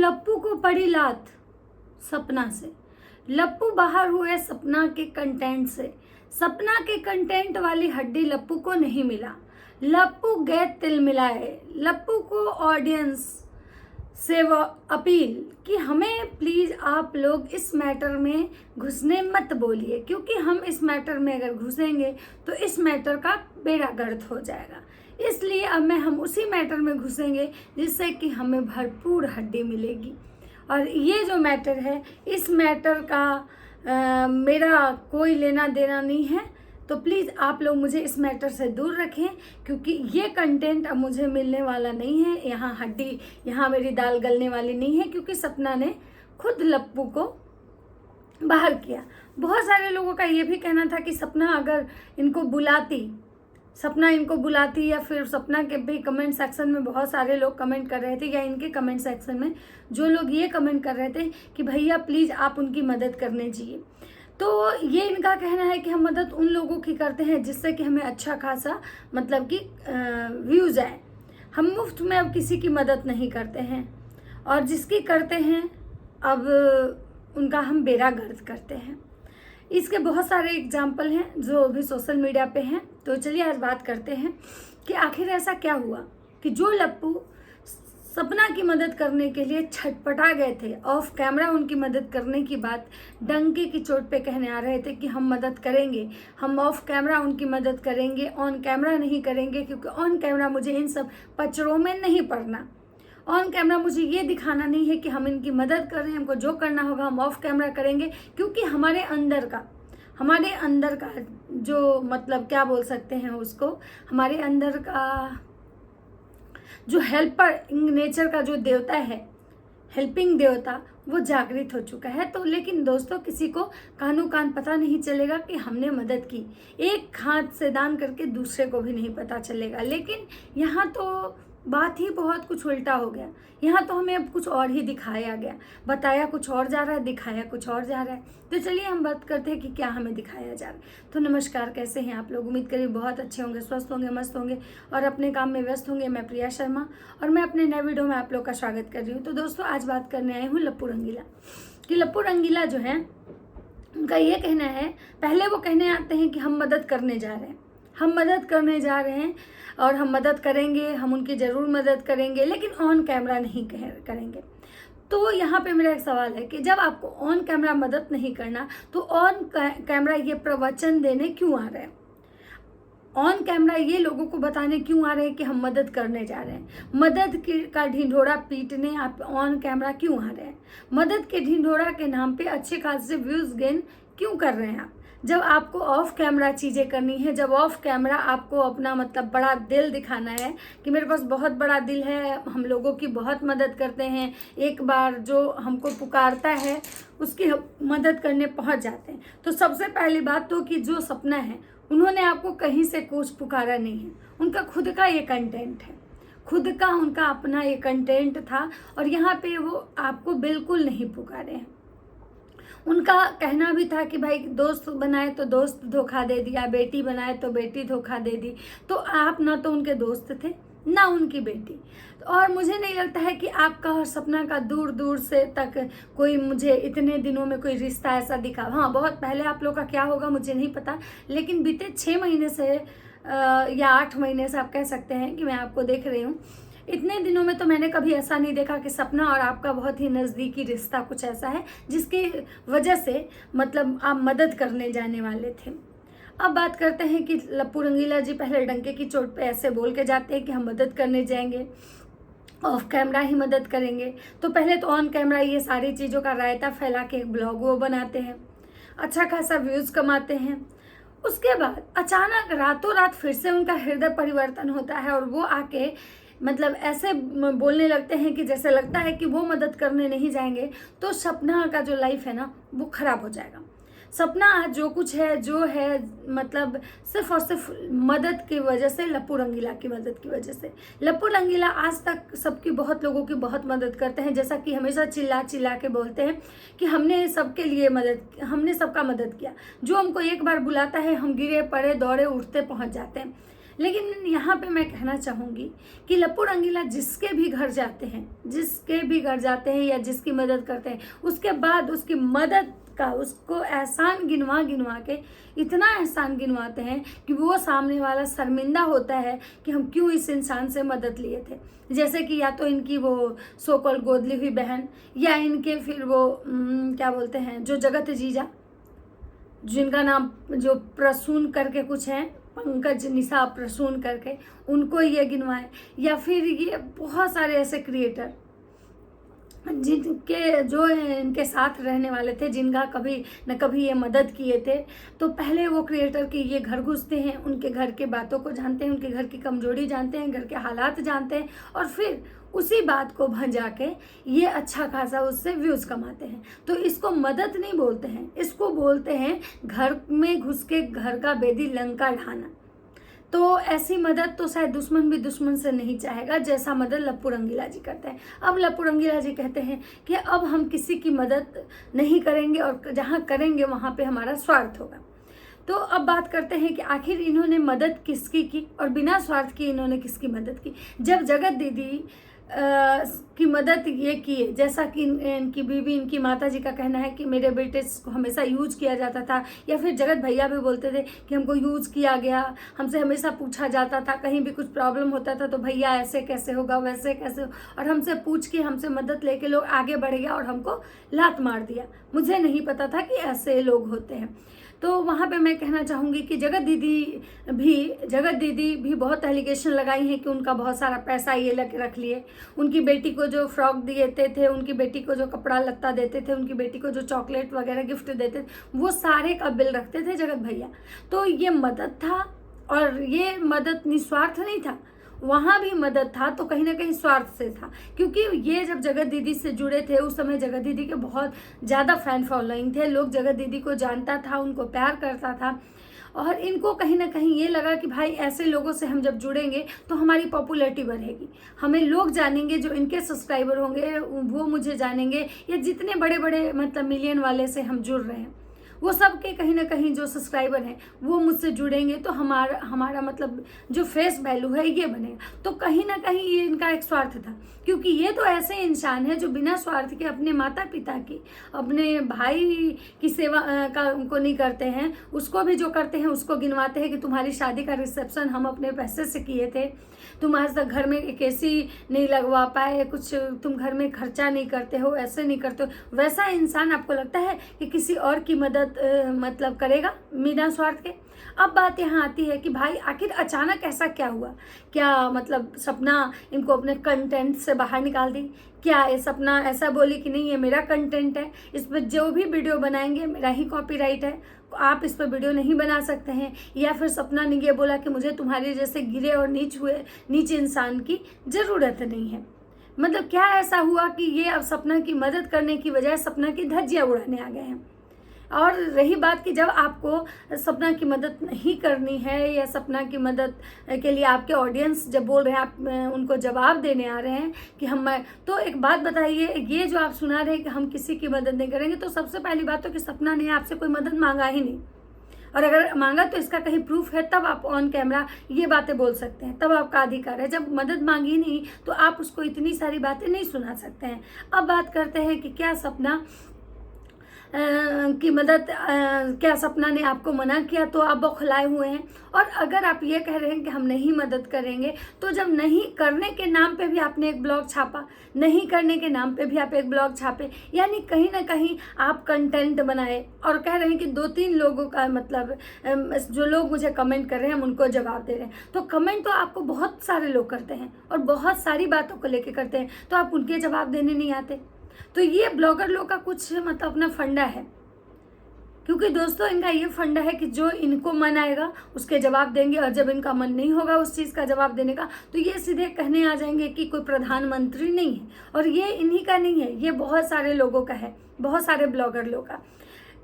लप्पू को पड़ी लात सपना से। लप्पू बाहर हुए सपना के कंटेंट से। सपना के कंटेंट वाली हड्डी लप्पू को नहीं मिला। लप्पू गए तिल मिलाए। लप्पू को ऑडियंस से वो अपील कि हमें प्लीज़ आप लोग इस मैटर में घुसने मत बोलिए, क्योंकि हम इस मैटर में अगर घुसेंगे तो इस मैटर का बेड़ा गर्क हो जाएगा। इसलिए अब हम उसी मैटर में घुसेंगे जिससे कि हमें भरपूर हड्डी मिलेगी। और ये जो मैटर है, इस मैटर का मेरा कोई लेना देना नहीं है, तो प्लीज़ आप लोग मुझे इस मैटर से दूर रखें, क्योंकि ये कंटेंट अब मुझे मिलने वाला नहीं है। यहाँ हड्डी, यहाँ मेरी दाल गलने वाली नहीं है, क्योंकि सपना ने खुद लप्पू को बाहर किया। बहुत सारे लोगों का ये भी कहना था कि सपना अगर इनको बुलाती, सपना इनको बुलाती, या फिर सपना के भी कमेंट सेक्शन में बहुत सारे लोग कमेंट कर रहे थे, या इनके कमेंट सेक्शन में जो लोग ये कमेंट कर रहे थे कि भैया प्लीज़ आप उनकी मदद करने चाहिए। तो ये इनका कहना है कि हम मदद उन लोगों की करते हैं जिससे कि हमें अच्छा खासा मतलब कि व्यूज़ आए। हम मुफ्त में अब किसी की मदद नहीं करते हैं, और जिसकी करते हैं अब उनका हम बेड़ा गर्क करते हैं। इसके बहुत सारे एग्जाम्पल हैं जो अभी सोशल मीडिया पे हैं। तो चलिए आज बात करते हैं कि आखिर ऐसा क्या हुआ कि जो लप्पू सपना की मदद करने के लिए छटपटा गए थे, ऑफ कैमरा उनकी मदद करने की बात डंके की चोट पे कहने आ रहे थे कि हम मदद करेंगे, हम ऑफ कैमरा उनकी मदद करेंगे, ऑन कैमरा नहीं करेंगे, क्योंकि ऑन कैमरा मुझे इन सब पचड़ों में नहीं पड़ना। ऑन कैमरा मुझे ये दिखाना नहीं है कि हम इनकी मदद कर रहे हैं, हमको जो करना होगा हम ऑफ कैमरा करेंगे, क्योंकि हमारे अंदर का जो मतलब क्या बोल सकते हैं उसको, हमारे अंदर का जो हेल्पर नेचर का जो देवता है, हेल्पिंग देवता, वो जागृत हो चुका है। तो लेकिन दोस्तों, किसी को कानो कान पता नहीं चलेगा कि हमने मदद की। एक हाथ से दान करके दूसरे को भी नहीं पता चलेगा। लेकिन यहाँ तो बात ही बहुत कुछ उल्टा हो गया। यहाँ तो हमें अब कुछ और ही दिखाया गया, बताया कुछ और जा रहा है, दिखाया कुछ और जा रहा है। तो चलिए हम बात करते हैं कि क्या हमें दिखाया जा रहा है। तो नमस्कार, कैसे हैं आप लोग? उम्मीद करिए बहुत अच्छे होंगे, स्वस्थ होंगे, मस्त होंगे और अपने काम में व्यस्त होंगे। मैं प्रिया शर्मा और मैं अपने नए वीडियो में आप लोग का स्वागत कर रही हूँ। तो दोस्तों, आज बात करने आई हूँ लप्पू रंगीला कि लप्पू रंगीला जो है, उनका ये कहना है, पहले वो कहने आते हैं कि हम मदद करने जा रहे हैं, हम मदद करने जा रहे हैं और हम मदद करेंगे, हम उनकी ज़रूर मदद करेंगे, लेकिन ऑन कैमरा नहीं करेंगे। तो यहाँ पे मेरा एक सवाल है कि जब आपको ऑन कैमरा मदद नहीं करना, तो ऑन कैमरा ये प्रवचन देने क्यों आ रहे हैं? ऑन कैमरा ये लोगों को बताने क्यों आ रहे हैं कि हम मदद करने जा रहे हैं? मदद का ढिंढोरा पीटने आप ऑन कैमरा क्यों आ रहे हैं? मदद के ढिंढोरा के नाम पे अच्छे खासे व्यूज़ गेन क्यों कर रहे हैं आप? जब आपको ऑफ कैमरा चीज़ें करनी है, जब ऑफ कैमरा आपको अपना मतलब बड़ा दिल दिखाना है कि मेरे पास बहुत बड़ा दिल है, हम लोगों की बहुत मदद करते हैं, एक बार जो हमको पुकारता है उसकी मदद करने पहुंच जाते हैं। तो सबसे पहली बात तो कि जो सपना है, उन्होंने आपको कहीं से कुछ पुकारा नहीं है। उनका खुद का ये कंटेंट है, खुद का उनका अपना ये कंटेंट था, और यहाँ पे वो आपको बिल्कुल नहीं पुकारे हैं। उनका कहना भी था कि भाई दोस्त बनाए तो दोस्त धोखा दे दिया, बेटी बनाए तो बेटी धोखा दे दी। तो आप ना तो उनके दोस्त थे, ना उनकी बेटी। और मुझे नहीं लगता है कि आपका और सपना का दूर दूर से तक कोई मुझे इतने दिनों में कोई रिश्ता ऐसा दिखा। हाँ, बहुत पहले आप लोग का क्या होगा मुझे नहीं पता, लेकिन बीते 6 महीने से या 8 महीने से आप कह सकते हैं कि मैं आपको देख रही हूँ। इतने दिनों में तो मैंने कभी ऐसा नहीं देखा कि सपना और आपका बहुत ही नज़दीकी रिश्ता कुछ ऐसा है जिसकी वजह से मतलब आप मदद करने जाने वाले थे। अब बात करते हैं कि लप्पू रंगीला जी पहले डंके की चोट पे ऐसे बोल के जाते हैं कि हम मदद करने जाएंगे, ऑफ कैमरा ही मदद करेंगे। तो पहले तो ऑन कैमरा ये सारी चीज़ों का रायता फैला के एक ब्लॉग वो बनाते हैं, अच्छा खासा व्यूज़ कमाते हैं। उसके बाद अचानक रातों रात फिर से उनका हृदय परिवर्तन होता है और वो आके मतलब ऐसे बोलने लगते हैं कि जैसे लगता है कि वो मदद करने नहीं जाएंगे तो सपना का जो लाइफ है ना, वो खराब हो जाएगा। सपना आज जो कुछ है, जो है, मतलब सिर्फ और सिर्फ मदद की वजह से, लप्पू रंगीला की मदद की वजह से। लप्पू रंगीला आज तक सबकी, बहुत लोगों की बहुत मदद करते हैं, जैसा कि हमेशा चिल्ला चिल्ला के बोलते हैं कि हमने सबके लिए मदद, हमने सबका मदद किया। जो हमको एक बार बुलाता है हम गिरे पड़े दौड़े उठते पहुंच जाते हैं। लेकिन यहाँ पे मैं कहना चाहूँगी कि लप्पू रंगीला जिसके भी घर जाते हैं या जिसकी मदद करते हैं, उसके बाद उसकी मदद का उसको एहसान गिनवा के इतना एहसान गिनवाते हैं कि वो सामने वाला शर्मिंदा होता है कि हम क्यों इस इंसान से मदद लिए थे। जैसे कि या तो इनकी वो सो कॉल्ड गोद ली हुई बहन, या इनके फिर वो क्या बोलते हैं जो जगत जीजा, जिनका नाम जो प्रसून करके कुछ है, पंकज निशा प्रसून करके, उनको ये गिनवाए, या फिर ये बहुत सारे ऐसे क्रिएटर जिनके जो इनके साथ रहने वाले थे, जिनका कभी न कभी ये मदद किए थे। तो पहले वो क्रिएटर के ये घर घुसते हैं, उनके घर के बातों को जानते हैं, उनके घर की कमजोरी जानते हैं, घर के हालात जानते हैं, और फिर उसी बात को भंजा के ये अच्छा खासा उससे व्यूज़ कमाते हैं। तो इसको मदद नहीं बोलते हैं, इसको बोलते हैं घर में घुस के घर का बेदी लंका ढाना। तो ऐसी मदद तो शायद दुश्मन भी दुश्मन से नहीं चाहेगा जैसा मदद लप्पू रंगीला जी करते हैं। अब लप्पू रंगीला जी कहते हैं कि अब हम किसी की मदद नहीं करेंगे, और जहाँ करेंगे वहाँ पे हमारा स्वार्थ होगा। तो अब बात करते हैं कि आखिर इन्होंने मदद किसकी की और बिना स्वार्थ की इन्होंने किसकी मदद की। जब जगत दीदी की मदद ये किए, जैसा कि इनकी बीवी, इनकी माता जी का कहना है कि मेरे बेटे को हमेशा यूज किया जाता था, या फिर जगत भैया भी बोलते थे कि हमको यूज किया गया, हमसे हमेशा पूछा जाता था, कहीं भी कुछ प्रॉब्लम होता था तो भैया ऐसे कैसे होगा, वैसे कैसे हो, और हमसे पूछ के हमसे मदद लेके लोग आगे बढ़ गया और हमको लात मार दिया। मुझे नहीं पता था कि ऐसे लोग होते हैं। तो वहाँ पे मैं कहना चाहूँगी कि जगत दीदी भी बहुत एलिगेशन लगाई हैं कि उनका बहुत सारा पैसा ये रख लिए, उनकी बेटी को जो फ्रॉक देते थे, उनकी बेटी को जो कपड़ा लत्ता देते थे, उनकी बेटी को जो चॉकलेट वगैरह गिफ्ट देते थे, वो सारे का बिल रखते थे जगत भैया। तो ये मदद था, और ये मदद निस्वार्थ नहीं था, वहाँ भी मदद था तो कहीं ना कहीं स्वार्थ से था। क्योंकि ये जब जगत दीदी से जुड़े थे उस समय जगत दीदी के बहुत ज़्यादा फैन फॉलोइंग थे, लोग जगत दीदी को जानता था, उनको प्यार करता था, और इनको कहीं ना कहीं ये लगा कि भाई ऐसे लोगों से हम जब जुड़ेंगे तो हमारी पॉपुलैरिटी बढ़ेगी, हमें लोग जानेंगे, जो इनके सब्सक्राइबर होंगे वो मुझे जानेंगे, या जितने बड़े बड़े मतलब मिलियन वाले से हम जुड़ रहे हैं वो सब के कहीं ना कहीं जो सब्सक्राइबर हैं वो मुझसे जुड़ेंगे, तो हमारा मतलब जो फेस वैल्यू है ये बनेगा। तो कहीं ना कहीं ये इनका एक स्वार्थ था, क्योंकि ये तो ऐसे इंसान है जो बिना स्वार्थ के अपने माता पिता की, अपने भाई की सेवा का उनको नहीं करते हैं, उसको भी जो करते हैं उसको गिनवाते हैं कि तुम्हारी शादी का रिसेप्शन हम अपने पैसे से किए थे, तुम आज तक घर में एक एसी नहीं लगवा पाए, कुछ तुम घर में खर्चा नहीं करते हो, ऐसे नहीं करते हो। वैसा इंसान आपको लगता है कि किसी और की मदद मतलब करेगा बिना स्वार्थ के? अब बात यहाँ आती है कि भाई आखिर अचानक ऐसा क्या हुआ? क्या मतलब सपना इनको अपने कंटेंट से बाहर निकाल दी? क्या ये सपना ऐसा बोली कि नहीं ये मेरा कंटेंट है, इस पर जो भी वीडियो बनाएंगे मेरा ही कॉपीराइट है, आप इस पर वीडियो नहीं बना सकते हैं? या फिर सपना ने ये बोला कि मुझे तुम्हारे जैसे गिरे और नीच इंसान की ज़रूरत नहीं है? मतलब क्या ऐसा हुआ कि ये अब सपना की मदद करने की बजाय सपना की धज्जियाँ उड़ाने आ गए हैं? और रही बात कि जब आपको सपना की मदद नहीं करनी है, या सपना की मदद के लिए आपके ऑडियंस जब बोल रहे हैं, आप उनको जवाब देने आ रहे हैं कि हम, तो एक बात बताइए, ये जो आप सुना रहे हैं कि हम किसी की मदद नहीं करेंगे, तो सबसे पहली बात तो कि सपना ने आपसे कोई मदद मांगा ही नहीं, और अगर मांगा तो इसका कहीं प्रूफ है, तब आप ऑन कैमरा ये बातें बोल सकते हैं, तब आपका अधिकार है। जब मदद मांगी नहीं तो आप उसको इतनी सारी बातें नहीं सुना सकते हैं। अब बात करते हैं कि क्या सपना की मदद क्या सपना ने आपको मना किया तो आप बौखलाए हुए हैं? और अगर आप ये कह रहे हैं कि हम नहीं मदद करेंगे, तो जब नहीं करने के नाम पे भी आपने एक ब्लॉग छापा, नहीं करने के नाम पे भी आप एक ब्लॉग छापे, यानी कहीं ना कहीं आप कंटेंट बनाए और कह रहे हैं कि 2-3 लोगों का मतलब जो लोग मुझे कमेंट कर रहे हैं हम उनको जवाब दे रहे हैं। तो कमेंट तो आपको बहुत सारे लोग करते हैं और बहुत सारी बातों को लेकर करते हैं, तो आप उनके जवाब देने नहीं आते। तो ये ब्लॉगर लोग का कुछ मतलब अपना फंडा है, क्योंकि दोस्तों इनका ये फंडा है कि जो इनको मन आएगा उसके जवाब देंगे, और जब इनका मन नहीं होगा उस चीज़ का जवाब देने का तो ये सीधे कहने आ जाएंगे कि कोई प्रधानमंत्री नहीं है। और ये इन्हीं का नहीं है, ये बहुत सारे लोगों का है, बहुत सारे ब्लॉगर लोग का,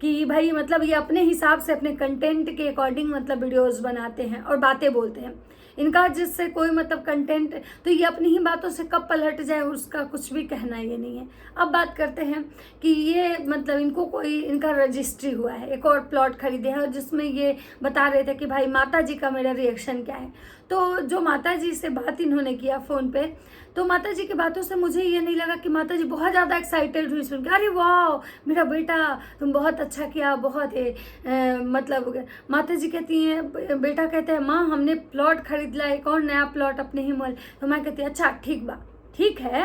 कि भाई मतलब ये अपने हिसाब से अपने कंटेंट के अकॉर्डिंग मतलब वीडियोस बनाते हैं और बातें बोलते हैं। इनका जिससे कोई मतलब कंटेंट, तो ये अपनी ही बातों से कब पलट जाए उसका कुछ भी कहना ये नहीं है। अब बात करते हैं कि ये मतलब इनको कोई इनका रजिस्ट्री हुआ है, एक और प्लॉट खरीदे हैं जिसमें ये बता रहे थे कि भाई माता जी का मेरा रिएक्शन क्या है। तो जो माता जी से बात इन्होंने किया फ़ोन पे, तो माता जी की बातों से मुझे ये नहीं लगा कि माता जी बहुत ज़्यादा एक्साइटेड हुई सुन के, अरे वाह मेरा बेटा तुम बहुत अच्छा किया, बहुत मतलब माता जी कहती हैं, बेटा कहते हैं माँ हमने प्लॉट खरीद लिया, एक और नया प्लॉट अपने ही मोल। तो मैं कहती अच्छा ठीक बा, ठीक है।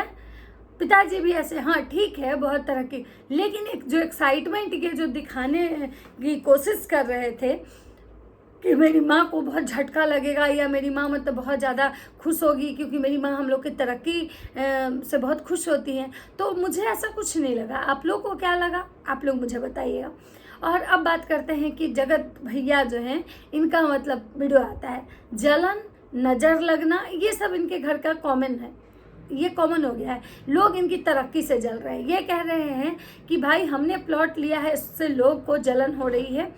पिताजी भी ऐसे हाँ ठीक है, बहुत तरह की, लेकिन एक जो एक्साइटमेंट ये जो दिखाने की कोशिश कर रहे थे कि मेरी माँ को बहुत झटका लगेगा या मेरी माँ मतलब बहुत ज़्यादा खुश होगी, क्योंकि मेरी माँ हम लोग की तरक्की से बहुत खुश होती हैं, तो मुझे ऐसा कुछ नहीं लगा। आप लोग को क्या लगा, आप लोग मुझे बताइएगा। और अब बात करते हैं कि जगत भैया जो हैं, इनका मतलब वीडियो आता है, जलन, नज़र लगना, ये सब इनके घर का कॉमन है, ये कॉमन हो गया है। लोग इनकी तरक्की से जल रहे हैं, ये कह रहे हैं कि भाई हमने प्लॉट लिया है, इससे लोग को जलन हो रही है।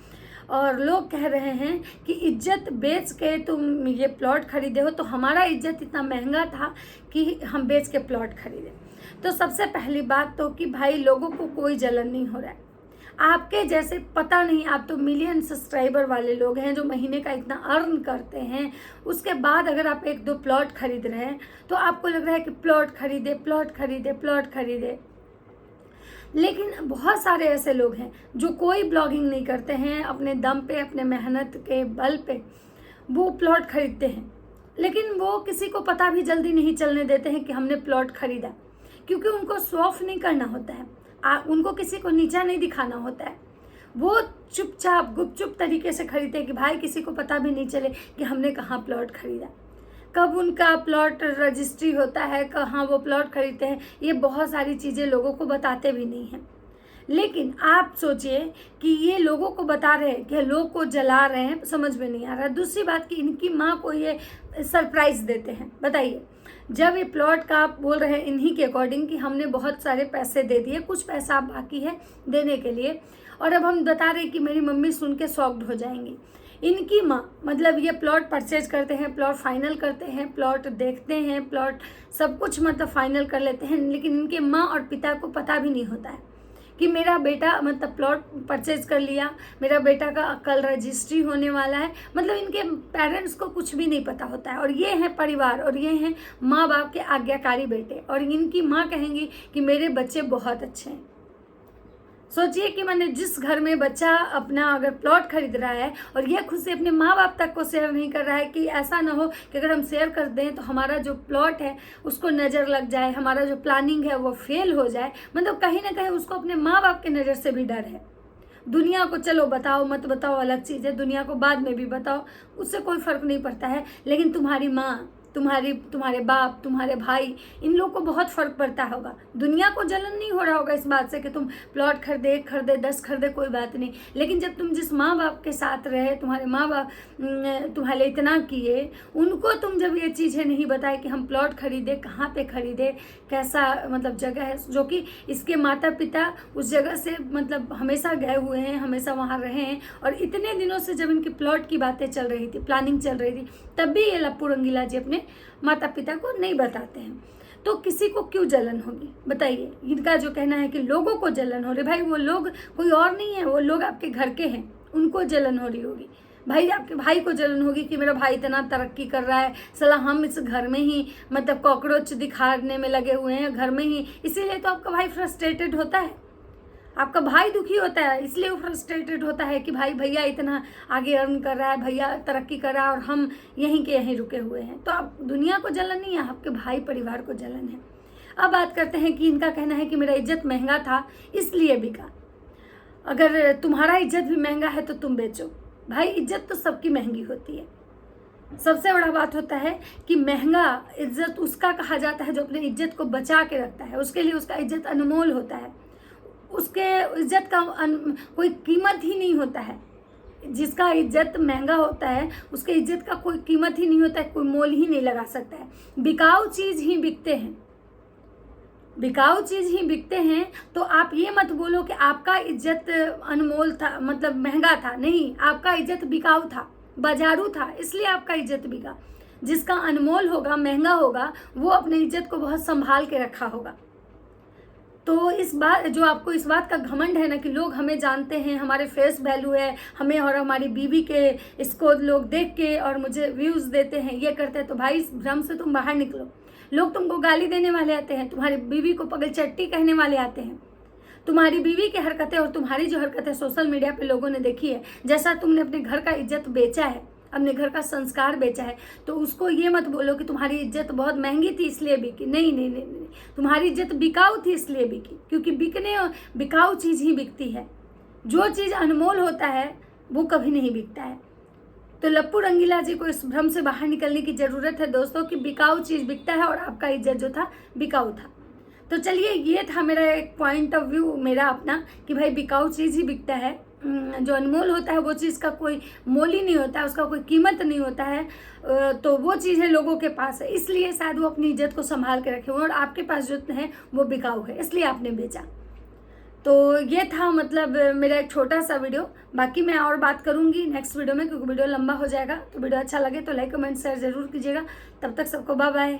और लोग कह रहे हैं कि इज्जत बेच के तुम ये प्लॉट खरीदे हो, तो हमारा इज्जत इतना महंगा था कि हम बेच के प्लॉट खरीदे। तो सबसे पहली बात तो कि भाई लोगों को कोई जलन नहीं हो रहा है, आपके जैसे पता नहीं, आप तो मिलियन सब्सक्राइबर वाले लोग हैं जो महीने का इतना अर्न करते हैं, उसके बाद अगर आप एक दो प्लॉट खरीद रहे हैं तो आपको लग रहा है कि प्लॉट खरीदे, प्लॉट खरीदे, प्लॉट खरीदे। लेकिन बहुत सारे ऐसे लोग हैं जो कोई ब्लॉगिंग नहीं करते हैं, अपने दम पे, अपने मेहनत के बल पे वो प्लॉट खरीदते हैं, लेकिन वो किसी को पता भी जल्दी नहीं चलने देते हैं कि हमने प्लॉट खरीदा, क्योंकि उनको शो ऑफ नहीं करना होता है, उनको किसी को नीचा नहीं दिखाना होता है। वो चुपचाप गुपचुप तरीके से खरीदते हैं कि भाई किसी को पता भी नहीं चले कि हमने कहाँ प्लॉट खरीदा, कब उनका प्लॉट रजिस्ट्री होता है, कहाँ वो प्लॉट खरीदते हैं, ये बहुत सारी चीज़ें लोगों को बताते भी नहीं हैं। लेकिन आप सोचिए कि ये लोगों को बता रहे हैं कि लोग को जला रहे हैं, समझ में नहीं आ रहा। दूसरी बात कि इनकी माँ को ये सरप्राइज़ देते हैं। बताइए, जब ये प्लॉट का आप बोल रहे हैं इन्हीं के अकॉर्डिंग कि हमने बहुत सारे पैसे दे दिए, कुछ पैसा आप बाकी है देने के लिए, और अब हम बता रहे हैं कि मेरी मम्मी सुन के शॉक्ड हो जाएंगी। इनकी माँ मतलब ये प्लॉट परचेज करते हैं, प्लॉट फाइनल करते हैं, प्लॉट देखते हैं, प्लॉट सब कुछ मतलब फाइनल कर लेते हैं, लेकिन इनके माँ और पिता को पता भी नहीं होता है कि मेरा बेटा मतलब प्लॉट परचेज कर लिया, मेरा बेटा का कल रजिस्ट्री होने वाला है। मतलब इनके पेरेंट्स को कुछ भी नहीं पता होता है। और ये हैं परिवार, और ये हैं माँ बाप के आज्ञाकारी बेटे, और इनकी माँ कहेंगी कि मेरे बच्चे बहुत अच्छे हैं। सोचिए कि मैंने जिस घर में बच्चा अपना अगर प्लॉट खरीद रहा है और यह खुद से अपने माँ बाप तक को शेयर नहीं कर रहा है, कि ऐसा ना हो कि अगर हम शेयर कर दें तो हमारा जो प्लॉट है उसको नज़र लग जाए, हमारा जो प्लानिंग है वो फेल हो जाए। मतलब कहीं ना कहीं उसको अपने माँ बाप के नज़र से भी डर है। दुनिया को चलो बताओ मत बताओ अलग चीज़ है, दुनिया को बाद में भी बताओ, उससे कोई फ़र्क नहीं पड़ता है, लेकिन तुम्हारी माँ, तुम्हारे बाप, तुम्हारे भाई, इन लोग को बहुत फ़र्क पड़ता होगा। दुनिया को जलन नहीं हो रहा होगा इस बात से कि तुम प्लॉट खरीदे 10 खरीदे कोई बात नहीं, लेकिन जब तुम जिस माँ बाप के साथ रहे, तुम्हारे माँ बाप तुम्हारे लिए इतना किए, उनको तुम जब ये चीज़ें नहीं बताए कि हम प्लॉट खरीदे, कहाँ पे खरीदे, कैसा मतलब जगह है, जो कि इसके माता पिता उस जगह से मतलब हमेशा गए हुए हैं, हमेशा वहाँ रहे हैं, और इतने दिनों से जब इनकी प्लॉट की बातें चल रही थी, प्लानिंग चल रही थी, तब भी ये लप्पू रंगीला जी अपने माता पिता को नहीं बताते हैं। तो किसी को क्यों जलन होगी बताइए। इनका जो कहना है कि लोगों को जलन हो रही, भाई वो लोग कोई और नहीं है, वो लोग आपके घर के हैं, उनको जलन हो रही होगी। भाई आपके भाई को जलन होगी कि मेरा भाई इतना तरक्की कर रहा है, सला हम इस घर में ही मतलब कॉकरोच दिखाने में लगे हुए हैं घर में ही, इसीलिए तो आपका भाई फ्रस्ट्रेटेड होता है, आपका भाई दुखी होता है, इसलिए वो फ्रस्ट्रेटेड होता है कि भाई भैया इतना आगे अर्न कर रहा है, भैया तरक्की कर रहा है और हम यहीं के यहीं रुके हुए हैं। तो आप दुनिया को जलन नहीं है, आपके भाई परिवार को जलन है। अब बात करते हैं कि इनका कहना है कि मेरा इज्जत महंगा था इसलिए बिका। अगर तुम्हारा इज्जत भी महंगा है तो तुम बेचो। भाई इज्जत तो सबकी महंगी होती है। सबसे बड़ा बात होता है कि महंगा इज्जत उसका कहा जाता है जो अपने इज्जत को बचा के रखता है, उसके लिए उसका इज्जत अनमोल होता है, उसके इज्जत का कोई कीमत ही नहीं होता है। जिसका इज्जत महंगा होता है उसके इज्जत का कोई कीमत ही नहीं होता है, कोई मोल ही नहीं लगा सकता है। बिकाऊ चीज़ ही बिकते हैं, बिकाऊ चीज़ ही बिकते हैं। तो आप ये मत बोलो कि आपका इज्जत अनमोल था मतलब महंगा था, नहीं, आपका इज्जत बिकाऊ था, बाजारू था, इसलिए आपका इज्जत बिका। जिसका अनमोल होगा, महंगा होगा, वो अपने इज्जत को बहुत संभाल के रखा होगा। तो इस बात जो आपको इस बात का घमंड है ना कि लोग हमें जानते हैं, हमारे फेस वैल्यू है, हमें और हमारी बीवी के इसको लोग देख के और मुझे व्यूज़ देते हैं, ये करते हैं, तो भाई इस भ्रम से तुम बाहर निकलो। लोग तुमको गाली देने वाले आते हैं, तुम्हारी बीवी को पगलचट्टी कहने वाले आते हैं, तुम्हारी बीवी की हरकतें और तुम्हारी जो हरकतें सोशल मीडिया पे लोगों ने देखी है, जैसा तुमने अपने घर का इज्जत बेचा है, अपने घर का संस्कार बेचा है, तो उसको ये मत बोलो कि तुम्हारी इज्जत बहुत महंगी थी इसलिए बिकी। नहीं नहीं नहीं नहीं, तुम्हारी इज्जत बिकाऊ थी इसलिए बिकी, क्योंकि बिकने और बिकाऊ चीज़ ही बिकती है। जो चीज़ अनमोल होता है वो कभी नहीं बिकता है। तो लप्पू रंगीला जी को इस भ्रम से बाहर निकलने की ज़रूरत है दोस्तों कि बिकाऊ चीज़ बिकता है और आपका इज्जत जो था बिकाऊ था। तो चलिए, ये था मेरा एक पॉइंट ऑफ व्यू मेरा अपना कि भाई बिकाऊ चीज़ ही बिकता है, जो अनमोल होता है वो चीज़ का कोई मोल ही नहीं होता है, उसका कोई कीमत नहीं होता है। तो वो चीज़ें लोगों के पास है, इसलिए शायद वो अपनी इज्जत को संभाल के रखे हुए, और आपके पास जो है वो बिकाऊ है, इसलिए आपने बेचा। तो ये था मतलब मेरा एक छोटा सा वीडियो। बाकी मैं और बात करूँगी नेक्स्ट वीडियो में, क्योंकि वीडियो लंबा हो जाएगा। तो वीडियो अच्छा लगे तो लाइक कमेंट शेयर ज़रूर कीजिएगा। तब तक सबको बाय बाय।